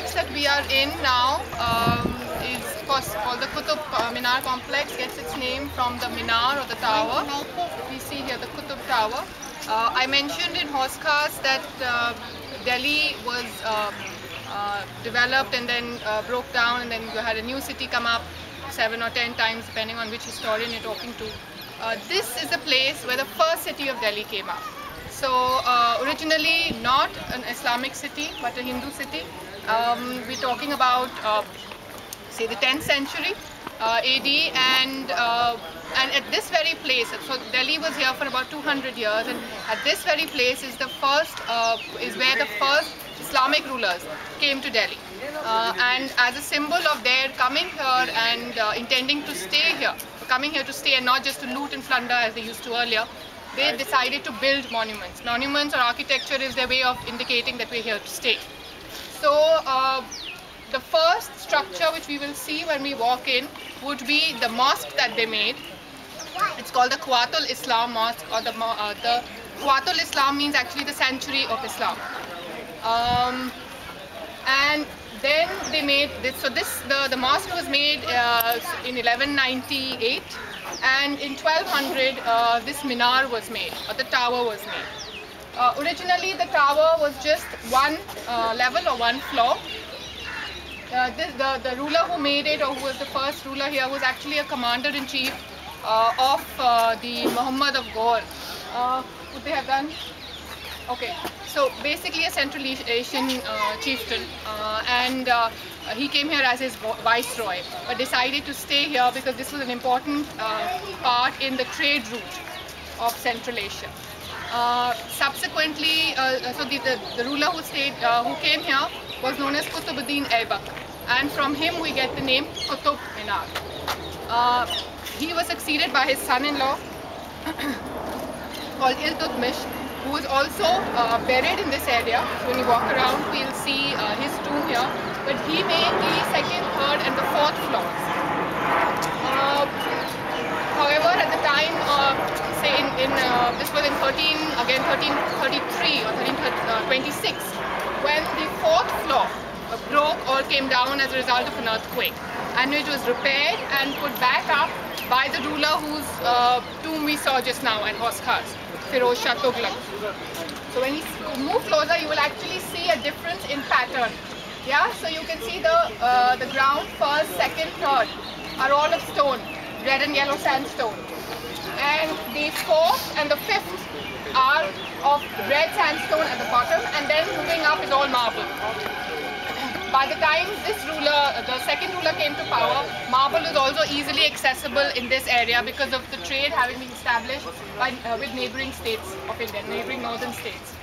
complex that we are in now is of course called the Qutub Minar complex. Gets its name from the Minar or the tower. We see here the Qutub Tower. I mentioned in Horsecasts that Delhi was developed and then broke down, and then you had a new city come up 7 or 10 times depending on which historian you're talking to. This is a place where the first city of Delhi came up. So originally not an Islamic city but a Hindu city. We're talking about say the 10th century AD, and at this very place, so Delhi was here for about 200 years, and at this very place is the first is where the first Islamic rulers came to Delhi, and as a symbol of their coming here and intending to stay here, coming here to stay and not just to loot and plunder as they used to earlier, they decided to build monuments. Monuments or architecture is their way of indicating that we're here to stay. So the first structure which we will see when we walk in would be the mosque that they made. It's called the Qutub Islam Mosque, or the Qutub Islam means actually the sanctuary of Islam. And then they made this. So the mosque was made in 1198, and in 1200 this minar was made, or the tower was made. Originally the tower was just one level or one floor. The ruler who made it, or who was the first ruler here, was actually a commander-in-chief of the Muhammad of Ghor. Would they have done? Okay, so basically a Central Asian chieftain, and he came here as his viceroy, but decided to stay here because this was an important part in the trade route of Central Asia. Subsequently, so the ruler who came here was known as Qutub Aibak, and from him we get the name Qutub Minar. He was succeeded by his son-in-law called Iltutmish, who is also buried in this area. When you walk around, we'll see his tomb here. But he made the second, third, and the fourth floors. However, at the time, say this was in 1333 or 1326, when the fourth floor broke or came down as a result of an earthquake, and it was repaired and put back up by the ruler whose tomb we saw just now at Horsecasts, Firoz Shah Tughlaq. So when you move closer, you will actually see a difference in pattern. Yeah, so you can see the ground, first, second, third are all of stone, red and yellow sandstone, and the fourth and the fifth are of red sandstone at the bottom, and then moving up is all marble. By the time this ruler, the second ruler, came to power, marble is also easily accessible in this area because of the trade having been established with neighbouring states of India, neighbouring northern states.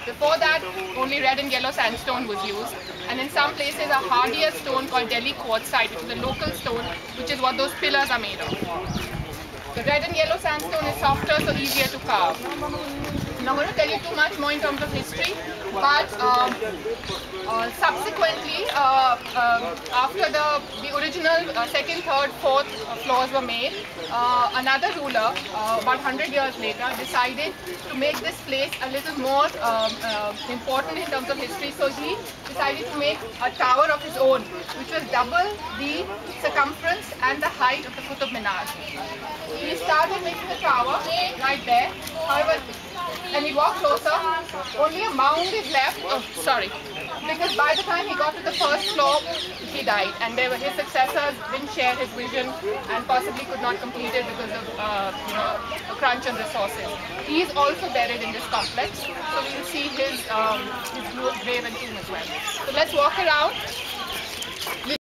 Before that, only red and yellow sandstone was used, and in some places a hardier stone called Delhi quartzite, which is a local stone, which is what those pillars are made of. The red and yellow sandstone is softer, so easier to carve. I'm not going to tell you too much more in terms of history, but subsequently, after the original second, third, fourth floors were made, another ruler, about 100 years later, decided to make this place a little more important in terms of history. So he decided to make a tower of his own, which was double the circumference and the height of the Qutub Minar. He started making the tower right there. However, and we walk closer, only a mound is left. Oh, sorry. Because by the time he got to the first floor, he died, and his successors didn't share his vision and possibly could not complete it because of a crunch on resources. He is also buried in this complex, so we will see his grave and tomb as well. So let's walk around.